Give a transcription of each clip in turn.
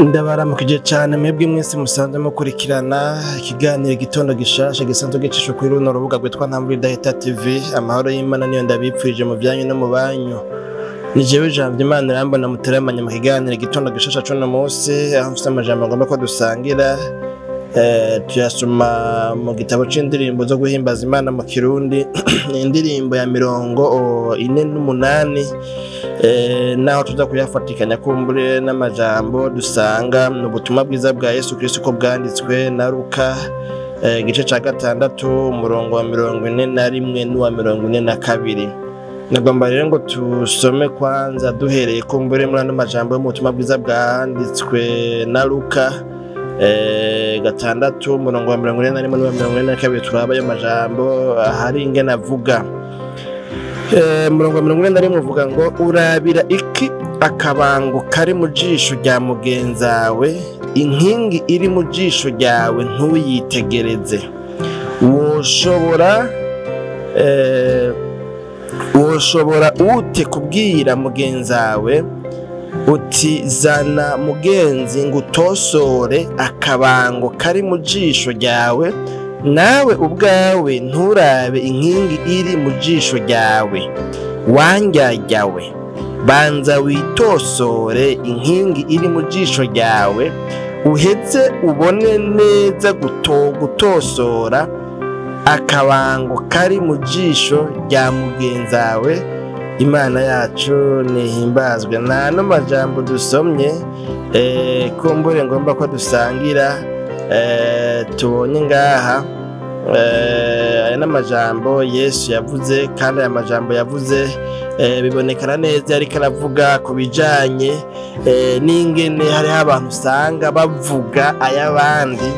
Ndabaramukije cyane mwebwe mwese musanzwe mukurikirana ikiganiro gitondo gishasha gisanzwe gicishwe kuri runo rubuga rwitwa Ntambwe Idahita TV. Amahoro y'Imana niyo ndabipfuje mu byanyu no mu banyu. Ni jewe Janvier Imana irambona muteramanya mu kiganiro gitondo gishasha cuno munsi, aho mfite amajambo ngomba ko dusangira. Tuyasoma mu gitabo c'indirimbo zo guhimbaza Imana mu Kirundi, indirimbo ya 48 naho tuza kuyafatikanya kumbure n'amajambo dusanga mu butumwa bwiza bwa Yesu Kristo ko bwanditswe na Luka igice ca 6 umurongo wa 41 n'uwa 42. Nagomba rero ngo tusome kwanza duhereye kumbure muri ano majambo mu butumwa bwiza bwanditswe na Luka 6 umurongo wa 41 n'uwa 42. Turaba ayo majambo hari ingene avuga. Murongo wa 41 uvuga ngo urabira iki akabango kari mu jisho rya mugenzawe, inkingi iri mu jisho ryawe ntuyitegereze. Woshobora ute kubwira mugenzawe uti zana mugenzi ngo utosore akabango kari mu jisho ryawe, nawe ubwawe nturabe inkingi iri mu jisho ryawe? Wanjyajyawe, banza witosore inkingi iri mu jisho ryawe, uhetse ubone neza gutosora akabango kari mu jisho rya mugenzawe. Imana yacu nihimbazwe. N'ano majambo dusomye kumbure ngomba ko dusangira tubonye ngaha. Aya n'amajambo Yesu yavuze, kandi aya majambo yavuze bibonekana neza ariko aravuga ku bijanye n'ingene hariho abantu usanga bavuga ay'abandi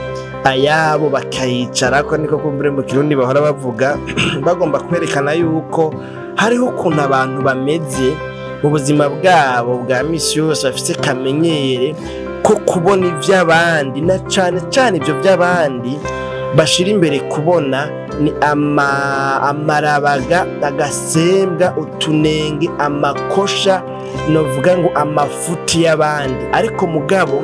ayabo bakayicarako, niko kumbure mu Kirundi bahora bavuga bagomba kwerekana yuko hariho ukuntu abantu bameze mu buzima bwabo bwa misi yose, bafise kamenyere ko kubona ivy'abandi, na cane cane ivyo vy'abandi bashira imbere kubona ni amarabaga, agasembwa, utunenge, amakosha, novuga ngo amafuti y'abandi. Ariko mugabo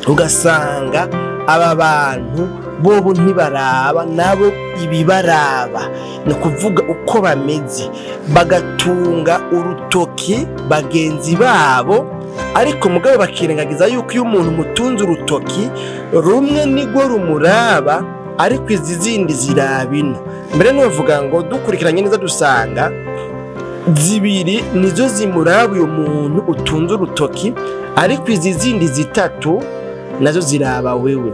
ugasanga aba bantu bobo ntibaraba nabo ibibaraba, ni kuvuga uko bameze, bagatunga urutoki bagenzi babo, ariko mugabo bakirengagiza yuko iyo umuntu mutunze urutoki rumwe nigwo rumuraba, ariko izi zindi zirabino. Mbere novuga ngo dukurikiranye neza dusanga zibiri nizo zimuraba uyo muntu utunze urutoki, ariko izi zindi zitatu nazo ziraba wewe.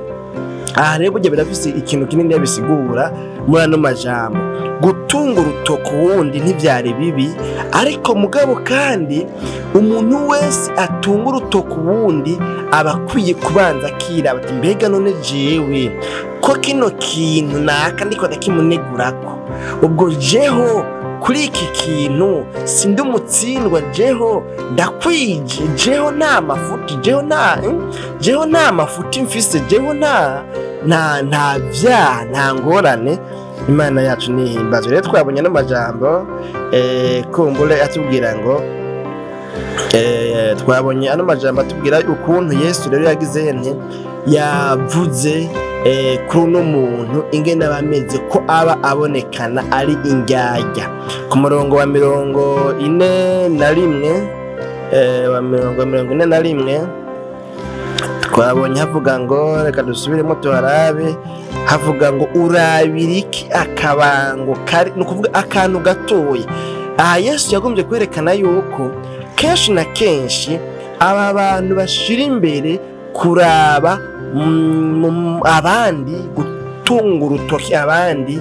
Aha rero burya birafise ikintu kinini yabisigura muri ano majambo. Gutunga urutoki wundi ntivyari bibi, ariko mugabo kandi umuntu wese atunga urutoki wundi aba akwiye kubanza akiraba ati mbega none jewe ko kino kintu naka ndiko ndakimunegurako, ubwo jeho kuri iki kintu sindi umutsindwa, jeho ndakwije, jeho nta mafuti, jeho nta mafuti mfise, jeho nta ngorane. Imana yacu nihimbazwe. Rero twabonye n'amajambo kumbure atubwira ngo twabonye ano majambo atubwira ukuntu Yesu rero yagize nte yavuze kuri uno muntu ingene bameze ko aba abonekana ari indyarya. Ku murongo wa 41 twabonye havuga ngo, reka dusubiremo tuharabe, havuga ngo urabiriki akabango kari, ni kuvuga akantu gatoya. Aha Yesu yagombye kwerekana yuko kenshi na kenshi aba bantu bashira imbere kuraba abandi, gutunga urutoki abandi,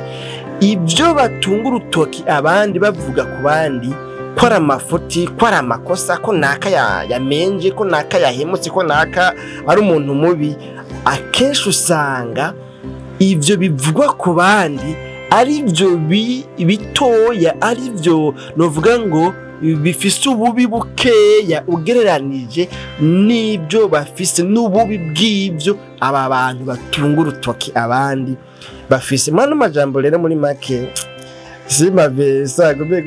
ibyo batunga urutoki abandi bavuga ku bandi ko ari amafuti, ko ari amakosa, ko naka yamenje, ko naka yahemutse, ko naka ari umuntu mubi. Akenshi usanga ivyo bivugwa ku bandi ari byo bitoya, ari byo novuga ngo bifise ububi bukeya ugereranije n'ibyo bafise n'ububi bw'ibyo aba bantu batunga urutoki abandi bafise. Mwana majambo rero muri make simave sagombe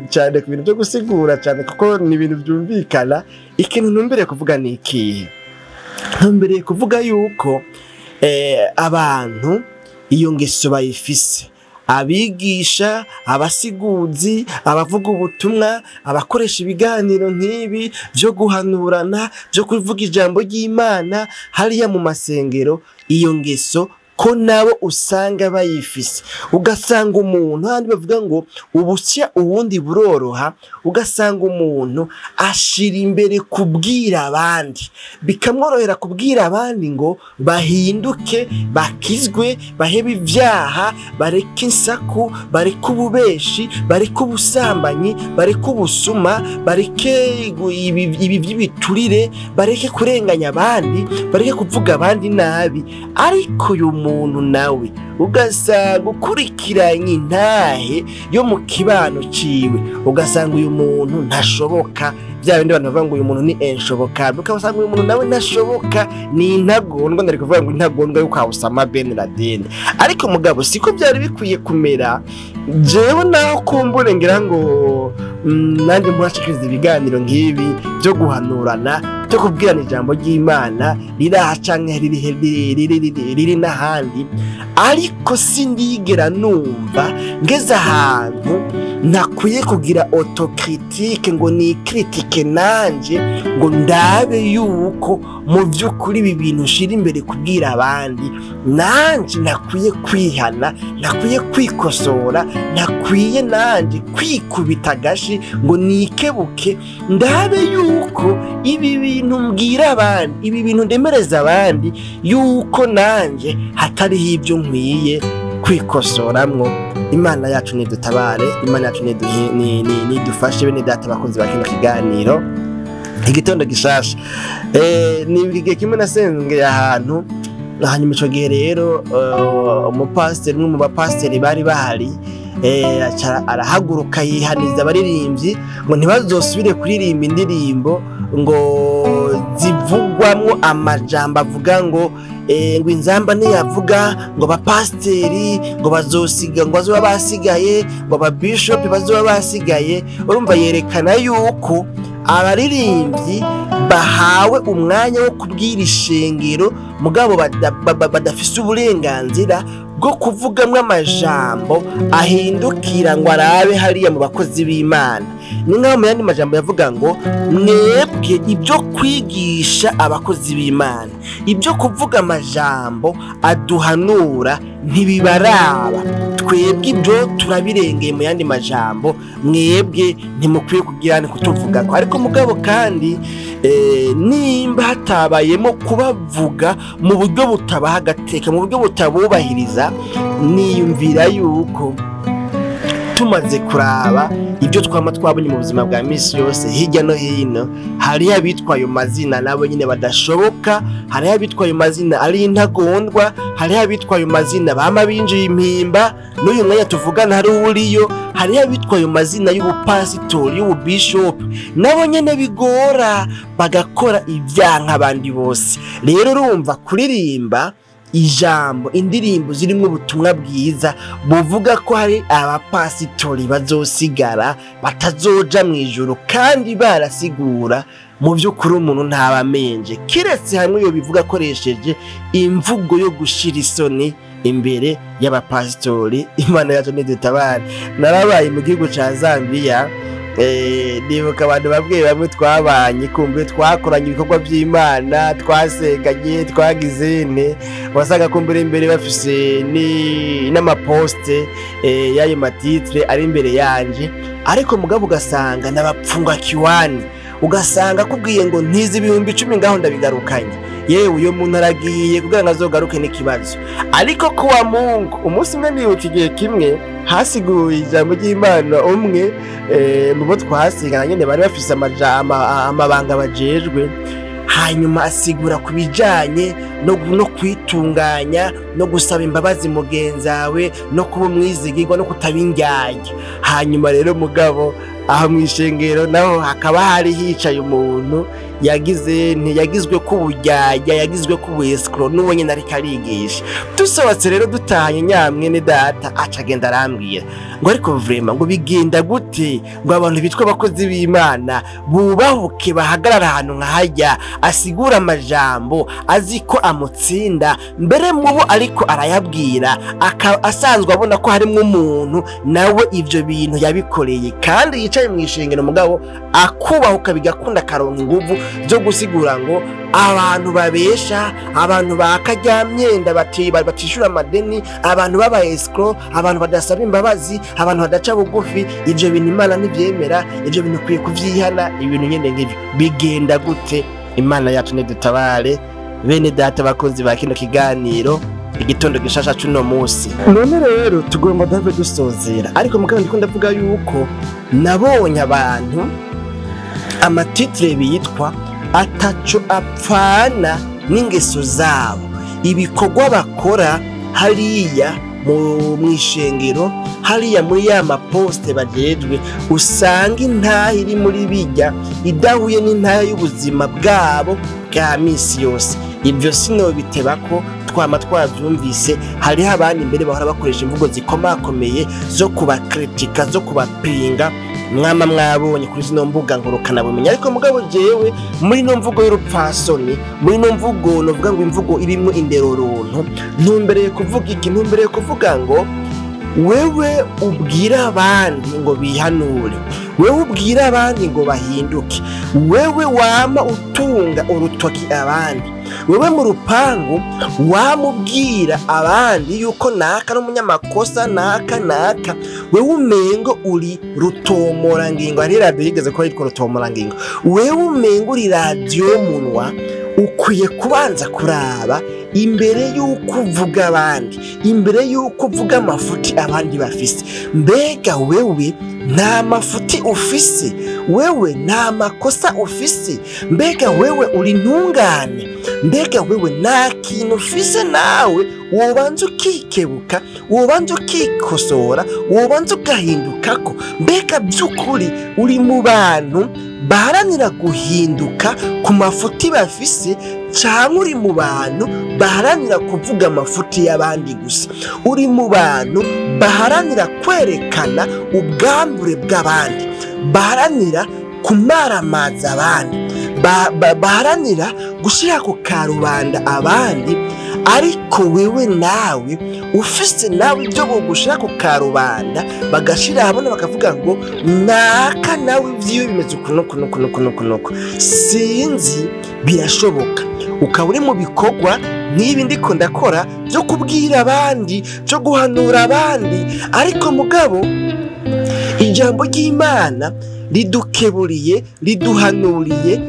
cyane ku bintu byo gusigura cyane kuko ni ibintu byumvikana. Ikintu ntumbere kuvuga ni iki? mbere kuvuga yuko abantu iyo ngeso bayifise, abigisha, abasiguzi, abavuga ubutumwa, abakoresha ibiganiro nk'ibi byo guhanurana, byo kuvuga ijambo ry'Imana hariya mu masengero, iyo ngeso ko nabo usanga bayifise. Ugasanga umuntu handi bavuga ngo ubusya ubundi buroroha, ugasanga umuntu ashira imbere kubwira abandi, bikamworohera kubwira abandi ngo bahinduke, bakizwe, bahebe ivyaha, bareke insaku, bareke ububeshi, bareke ubusambanyi, bareke ubusuma, bareke ibi by'ibiturire, bareke kurenganya abandi, bareke kuvuga abandi nabi. Ariko uyu muntu nawe ugasanga ukurikiranye intahe yo mu kibano ciwe, ugasanga uyu muntu ntashoboka. Bya bindi abantu bavuga ngo uyu muntu ni inshoboka, ukabasanga uyu muntu nawe ntashoboka, ni intagondwa. Ndari kuvuga ngo intagondwa yo kwa Osama Ben Laden. Ariko mugabo siko byari bikwiye kumera. Jewe naho kumbure ngira ngo nandi mwashikiriza ibiganiro nk'ibi byo guhanurana, byo kubwirana ijambo ry'Imana riraha canke riri n'ahandi, ariko sindigera numva ngeze ahantu nakwiye kugira autocritique ngo ni critique nanje ngo ndabe yuko mu by'ukuri ibi bintu shira imbere kubwira abandi nanje nakwiye kwihana, nakwiye kwikosora, nakwiye nanje kwikubita gashi ngo nikebuke ndabe yuko ibi bintu mbwira abandi, ibi bintu ndemereza abandi yuko nanje hatari ibyo nkwiye kwikosoramwo. Imana yacu nidutabare, Imana yacu nidufashe bene data bakunzi ba kino kiganiro igitondo gishasha. Ni igihe kimwe nasengeye ahantu, hanyuma ico gihe rero umupasiteri umwe mu bapasiteri bari bahari arahaguruka yihaniza abaririmbyi ngo ntibazosubire kuririmba indirimbo ngo zivugwamwo amajambo avuga ngo inzamba ntiyavuga ngo bapasiteri ngo bazosiga, ngo bazoba basigaye, ngo ababishopu bazoba basigaye. Urumva yerekana yuko abaririmbyi bahawe umwanya wo kubwira ishengero, mugabo badafise uburenganzira bwo kuvugamwo amajambo ahindukira ngo arabe hariya mu bakozi b'Imana. Ni nkaho mu yandi majambo yavuga ngo mwebwe ibyo kwigisha abakozi b'Imana, ibyo kuvuga amajambo aduhanura ntibibaraba, twebwe ibyo turabirengeye. Mu yandi majambo mwebwe ntimukwiye kugirana kutuvuga ko. Ariko mugabo kandi nimba hatabayemo kubavuga mu buryo butabaha agateka, mu buryo butabubahiriza, niyumvira yuko tumaze kuraba ibyo twabonye mu buzima bwa misi yose hirya no hino, hari abitwaye amazina nabo nyine badashoboka, hari abitwaye amazina ari intagondwa, hari abitwaye amazina bama binjiye impimba, n'uyu mwanya tuvugana hari uriyo, hari abitwaye amazina y'ubupasitori, y'ububishopu, nabo nyene bigora bagakora ibyaha nk'abandi bose. Rero urumva kuririmba ijambo, indirimbo zirimo ubutumwa bwiza buvuga ko hari abapasitori bazosigara batazoja mu ijuru kandi barasigura, mu by'ukuri umuntu ntabamenje kiretse hamwe yo bivuga akoresheje imvugo yo gushira isoni imbere y'abapasitori. Imana yacu nidutabare. Narabaye mu gihugu ca Zambia, nibuka abantu bamwe twabanye, kumbe twakoranye ibikorwa by'Imana, twasenganye, twagizene, wasanga kumbere imbere bafise n'amaposte y'ayo matitre ari imbere yanje. Ariko mugabo ugasanga nabapfunga kiwani, ugasanga kubwiye ngo ntizi 10,000 ngaho ndabigarukanye. Yewe uyo muntu aragiye kugira ngo azogaruke n'ikibazo. Ariko kuwa Mungu umunsi umwe nibuka igihe kimwe hasiguye ijambo ry'Imana umwe mu bo twasigana nyene bari bafise amabanga bajejwe, hanyuma asigura kubijanye no kwitunganya no gusaba imbabazi mugenzawe no kuba umwizigirwa no kutaba indyarya. Hanyuma rero mugabo aha mw'ishengero naho hakaba hari hicaye umuntu yagizwe k'uburyarya, yagizwe k'ubwescro n'uwo nyene ariko arigisha. Dusohotse rero dutanye nyamwene data aca agenda arambwira ngo ariko vraiment ngo bigenda gute ngo abantu bitwa abakozi b'Imana bubahuke bahagarara ahantu nkahajya asigura amajambo aziko amutsinda mbere mubo ariko arayabwira asanzwe abona ko harimo umuntu nawe ivyo bintu yabikoreye kandi yicaye mw'ishengero mugabo akubahuka bigakunda karonka inguvu zo gusigura ngo abantu babesha, abantu bakaryamyenda batishura amadeni, abantu baba escrow, abantu badasaba imbabazi, abantu badaca bugufi, ivyo bintu Imana ntivyemera, ivyo bintu kwiye kuvyihana. Ibintu nyene nk'ivyo bigenda gute? Imana yacu nidutabare. Bene data bakozi ba kino kiganiro igitondo gishasha cuno musi, none rero tugomba dave dusozera, ariko mugabo ndiko ndavuga yuko nabonye abantu amatitre bitwa ataco apfana n'ingeso zabo, ibikorwa bakora hariya mw'ishengero, hariya muri ya maposte bajejwe, usanga intahe iri muri bijya idahuye n'intahe y'ubuzima bwabo bwa misi yose. Ivyo sino bitebako twama twavyumvise. Hariho abandi imbere bahora bakoresha imvugo zikomakomeye zo kubakritika, zo kubapinga, mwama mwabonye kuri zino mbuga ngurukana bumenyi. Ariko mugabo jewe muri no mvugo y'urupfasoni, muri no mvugo novuga ngo imvugo irimo inderoruntu, ntumbereye kuvuga iki? Ntumbereye kuvuga ngo wewe ubwira abandi ngo bihanure, wewe ubwira abandi ngo bahinduke, wewe wama utunga urutoki abandi, wewe mu rupangu wamubwira abandi yuko naka n'umunyamakosa naka, wewe umengo uri rutomora ngingo. Ari radio yigeze ko yitwa rutomora ngingo. Wewe umengo uri radio munwa, ukwiye kubanza kuraba imbere yuko uvuga abandi, imbere yuko uvuga amafuti abandi bafise. Mbega wewe nta mafuti ufise? Wewe nta makosa ufise? Mbega wewe uri ntungane? Mbega wewe nta kintu ufise nawe wobanza ukikebuka, wobanza ukikosora, wobanza ugahindukako? Mbega by'ukuri uri mu bantu baharanira guhinduka ku mafuti bafise, cyangwa uri mu bantu baharanira kuvuga amafuti y'abandi gusa? Uri mu bantu baharanira kwerekana ubwambure bw'abandi, baharanira kumaramaza abandi, baharanira gushyira ku karubanda abandi, ariko wewe nawe ufise nawe ibyo gushira ku karubanda bagashira habona bakavuga ngo naka nawe ivyiwe bimeze kunuko. Sinzi birashoboka ukaba uri mu bikorwa nk'ibi ndiko ndakora byo kubwira abandi, byo guhanura abandi, ariko mugabo ijambo ry'Imana ridukeburiye, riduhanuriye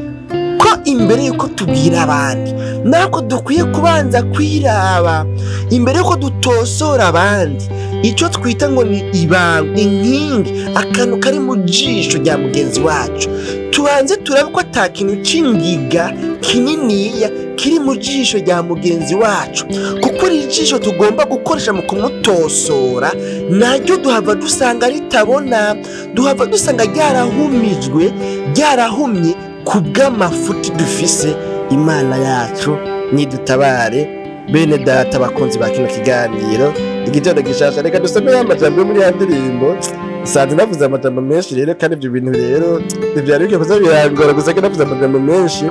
ko imbere yuko tubwira abandi nako dukwiye kubanza kwiraba, imbere yuko dutosora abandi icyo twita ngo ni ibanga, inkingi, akantu kari mu jisho rya mugenzi wacu. Tubanze turabe ko atakintu cingiga kininiya kiri mu jisho rya mugenzi wacu, kuko iri jisho tugomba gukoresha mu kumutosora naryo duhava dusanga ritabona, duhava dusanga ryarahumijwe, ryarahumye kubw'amafuti dufise. Imana yacu nidutabare. Bene data bakunzi ba kino kiganiro igitondo gishasha, reka dusome amajambo muri ya ndirimbo. Sanze navuze amajambo menshi rero, kandi ibyo bintu rero ntivyari bike kuza birangora, gusa ko navuze amajambo menshi.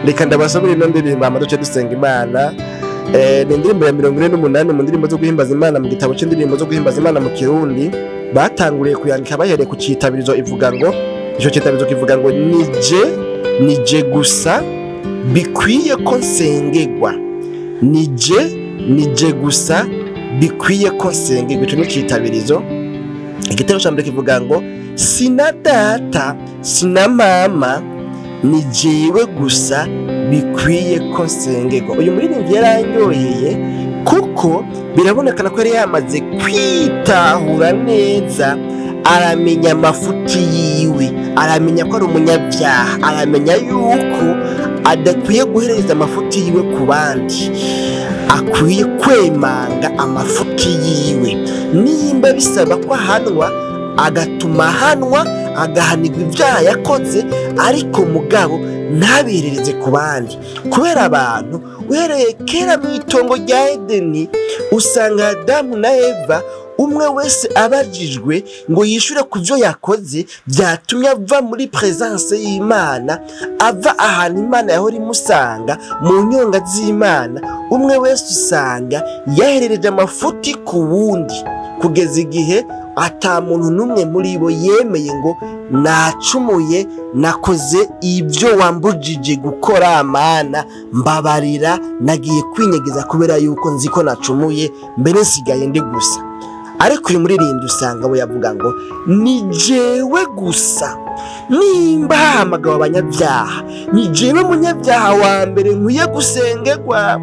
Reka ndabasomera ino ndirimbo amaduce dusenga Imana. Ni indirimbo ya 48 mu ndirimbo zo guhimbaza Imana mu gitabo cy'indirimbo zo guhimbaza Imana mu Kirundi. Batanguriye kuyandika bahereye ku citabirizo, ivuga ngo ico citabirizo kivuga ngo nije gusa bikwiye ko nsengegwa, nije gusa bikwiye ko nsengegwa. Ico ni citabirizo. Igitabo cya mbere kivuga ngo sina data sina mama, ni jewe gusa bikwiye ko nsengegwa. Uyu muririmbyi yaranyoheye kuko birabonekana ko yari yamaze kwitahura neza, aramenya amafuti yiwe, aramenya ko ari umunyabyaha, aramenya yuko adakwiye guhereza amafuti yiwe ku bandi, akwiye kwemanga amafuti yiwe. Nimba bisaba ko ahanwa, agatuma ahanwa, agahanirwa ibyaha yakoze, ariko mugabo ntabiherereze ku bandi. Kubera abantu uhereye kera mu itongo rya Edeni usanga Adamu na Eva umwe wese abajijwe ngo yishure ku byo yakoze, byatumye ava muri presence y'Imana, ava ahantu Imana yahora imusanga mu nyonga z'Imana. Umwe wese usanga yaherereje amafuti ku wundi, kugeza igihe ata muntu n'umwe muri bo yemeye ngo nacumuye, nakoze ibyo wambujije gukora, Mana mbabarira, nagiye kwinyegeza kubera yuko nzi ko nacumuye, mbere nsigaye ndi gusa. Ariko uyu muririmbyi usanga we yavuga ngo ni jewe gusa, nimba hahamagawe abanyabyaha, ni jewe munyabyaha wa mbere nkwiye gusengerwa.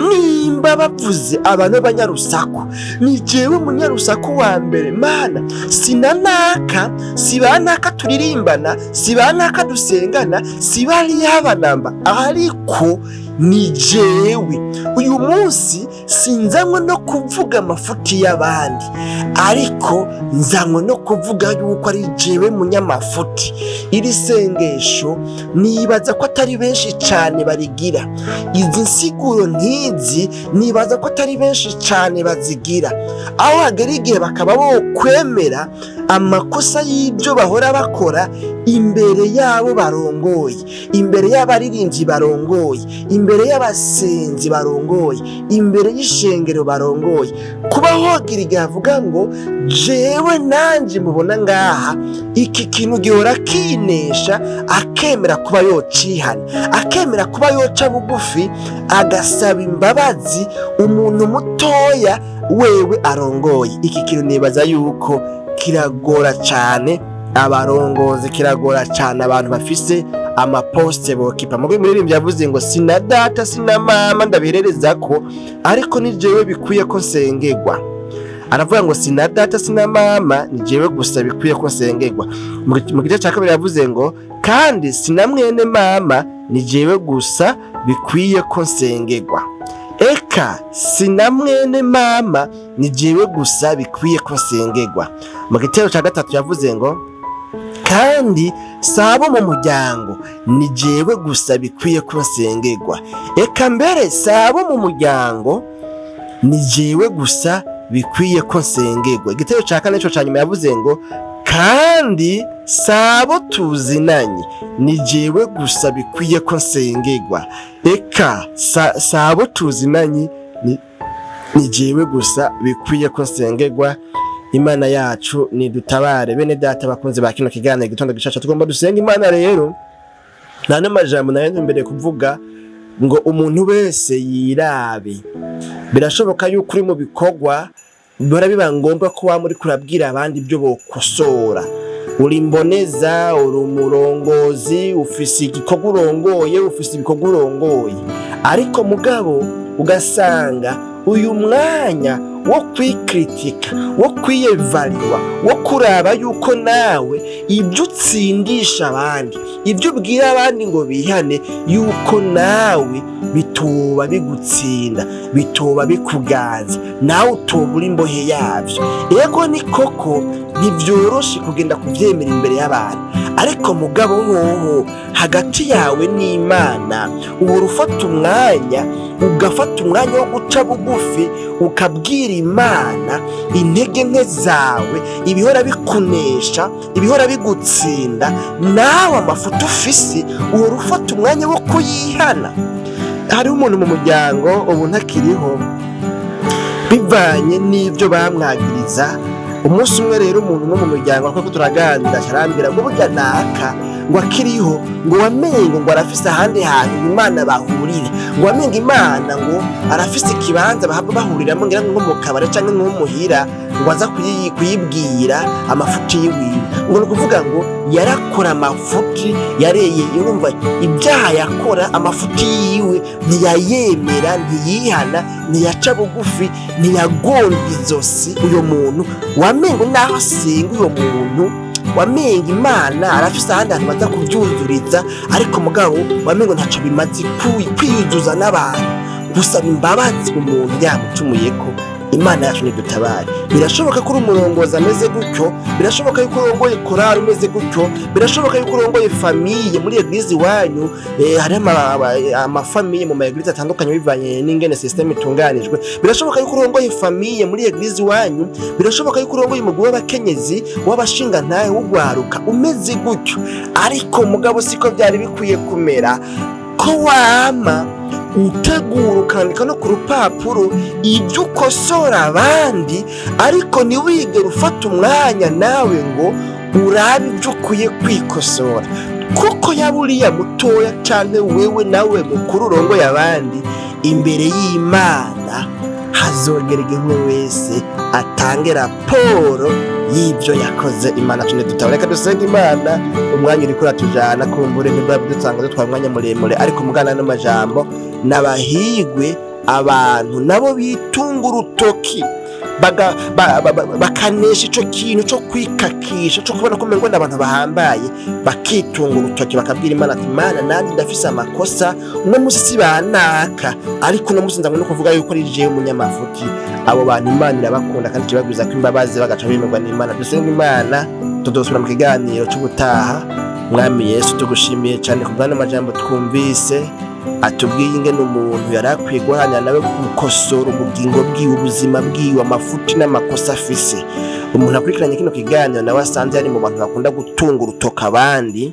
Nimba bavuze abantu b'abanyarusaku, ni jewe munyarusaku wa mbere. Mana sinanaka, sibanaka turirimbana, sibanaka dusengana, sibari yabanamba, ariko ni jewe. Uyu munsi sinzanywe no kuvuga amafuti y'abandi, ariko nzanywe no kuvuga yuko ari jewe munyamafuti. Iri sengesho nibaza ko atari benshi cyane barigira, izi nsiguro nkizi nibaza ko atari benshi cyane bazigira, aho hagera igihe bakaba bo kwemera amakosa y'ibyo bahora bakora imbere yabo barongoye, imbere y'abaririmbyi barongoye, imbere y'abasenzi barongoye, imbere y'ishengero barongoye. Kuba hogira igihe avuga ngo jewe nanje mubona ngaha iki kintu gihora kinesha, akemera kuba yocihana, akemera kuba yoca bugufi, agasaba imbabazi umuntu mutoya wewe arongoye. Iki kintu nibaza yuko kiragora cyane abarongozi, kiragora cyane abantu bafise amaposte bokipa. Mugwe muririmbyi yavuze ngo sina data sina mama ndabiherereza ko, ariko ni jewe bikwiye ko nsengerwa. Aravuga ngo sina data sina mama, ni jewe gusa bikwiye ko nsengerwa. Mu gice cya kabiri yavuze ngo kandi sina mwene mama, ni jewe gusa bikwiye ko nsengerwa. Eka sina mwene mama, ni jewe gusa bikwiye ko nsengerwa. Mu gitero cya gatatu yavuze ngo kandi sabo mu muryango, ni jewe gusa bikwiye ko nsengerwa. Eka mbere sabo mu muryango, ni jewe gusa bikwiye ko nsengerwa. Igitero cya kane cyo cyanyuma yavuze ngo kandi sabo tuzinanye, ni jewe gusa bikwiye ko nsengerwa. Eka sabo tuzinanye, ni jewe gusa bikwiye ko nsengerwa. Imana yacu ni dutabare. Bene data bakunze ba kino kiganiro gitondo gishasha, tugomba dusenga Imana. Rero nta n'amajambo nayo imbere kuvuga ngo umuntu wese yirabe. Birashoboka yuko uri mu bikorwa bora biba ngombwa ko muri kurabwira abandi ibyo bokosora. Uri mboneza, uri umurongozi, ufise igikorwa urongoye, ufise ibikorwa urongoye, ariko mugabo ugasanga uyu mwanya wo kwikritika, wo kwiyevaliwa, wo kuraba yuko nawe ibyo utsindisha abandi, ibyo ubwira abandi ngo bihane, yuko nawe bitoba bigutsinda, bitoba bikuganza, nawe utobura imbohe yabyo. Ego ni koko ntibyoroshe kugenda kuvyemera imbere y'abantu, ariko mugabo wowe hagati yawe n'Imana uhora ufata umwanya, ugafata umwanya wo guca bugufi, ukabwira Imana intege nke zawe, ibihora bikunesha, ibihora bigutsinda. Nawe amafuta ufise uhora ufata umwanya wo kuyihana. Hari umuntu mu muryango ubu ntakiriho bivanye n'ibyo bamwagiriza. Umunsi umwe rero umuntu no mu muryango akako turaganira cyarambira ngo burya naka ngo akiriho, ngo wamenye ngo arafise ahandi hantu Imana bahurira, ngo wamenye Imana ngo arafise ikibanza bahuriramo ngira ngo mu kabare cyangwa mu muhira, ngo aza kuyibwira amafuti yiwiwe. Ngo kuvuga ngo yarakora amafuti, yareye yumva ibyaha yakora, amafuti yiwe ntiyayemera, ntiyihana, ntiyaca bugufi, ntiyagomba izosi. Uyo muntu wamengo naho asenga uyo muntu wamenga Imana arafise ahandi hantu baza kubyuzuriza, ariko mugabo wamengo ntaco bimaze kwiyuzuza n'abantu gusaba imbabazi umuntu yamucumuyeko. Imana yacu nidutabare. Birashoboka ko uri umurongozi ameze gutyo, birashoboka yuko urongoye korali umeze gutyo, birashoboka yuko urongoye famiye muri eglise wanyu. Hari amafamiye mu maeglise atandukanye bivanye n'ingene system itunganijwe. Birashoboka yuko urongoye famiye muri eglise wanyu, birashoboka yuko urongoye umugwi w'abakenyezi w'abashinga ntahe w'ugwaruka umeze gutyo, ariko mugabo siko byari bikwiye kumera, ko wama utegura ukandika no ku rupapuro ibyo ukosora abandi, ariko ntiwigere ufata umwanya nawe ngo urabe ibyo ukwiye kwikosora. Kuko yaba uriya mutoya cyane wewe nawe mukuru urongoye abandi, imbere y'Imana hazogera igihe wese atange raporo y'ibyo yakoze. Imana cune dutabareka dusenga Imana. Umwanya uri kuratujana kumbure ntibabidusanga dutwara umwanya muremure, ariko mugana n'amajambo n'abahigwe abantu nabo bitunga urutoki bakanesha ico kintu cyo kwikakisha cyo kubona ko mengo n'abantu bahambaye, bakitunga urutoki bakabwira Imana ati Imana nandi ndafise amakosa no musi banaka, ariko no musi ndamwe no kuvuga yuko ari je umunyamafuti. Abo bantu Imana irabakunda kandi kibabwiza ko imbabazi bagaca bemerwa n'Imana. Dusenga Imana, tudosubira mu kiganiro cy'ubutaha. Mwami Yesu tugushimiye cyane ku bwana amajambo twumvise, atubwiye ingene umuntu yarakwiye guhana nawe gukosora ubugingo bwiwe, ubuzima bwiwe, amafuti n'amakosa afise. Umuntu akurikiranye kino kiganiro nawe asanze ari mu bantu bakunda gutunga urutoka abandi,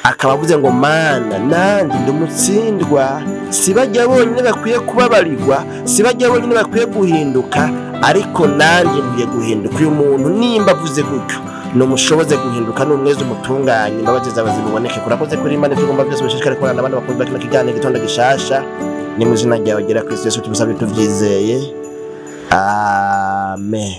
akaba avuze ngo Mana nandi ndumutsindwa, sibajya bonyine bakwiye kubabarirwa, sibajya bonyine bakwiye guhinduka, ariko nandi nkwiye guhinduka. Uyu muntu nimba avuze gutyo no mushoboze guhinduka n'umwezi umutunganye, imbabazi zawe ziboneke. Kurakoze kuri Imana tugomba byose bishishikare kubana n'abandi bakunda kino kiganiro gitondo gishasha. Ni mu izina ryawe gera Kristo Yesu tubisabye tuvyizeye, amen.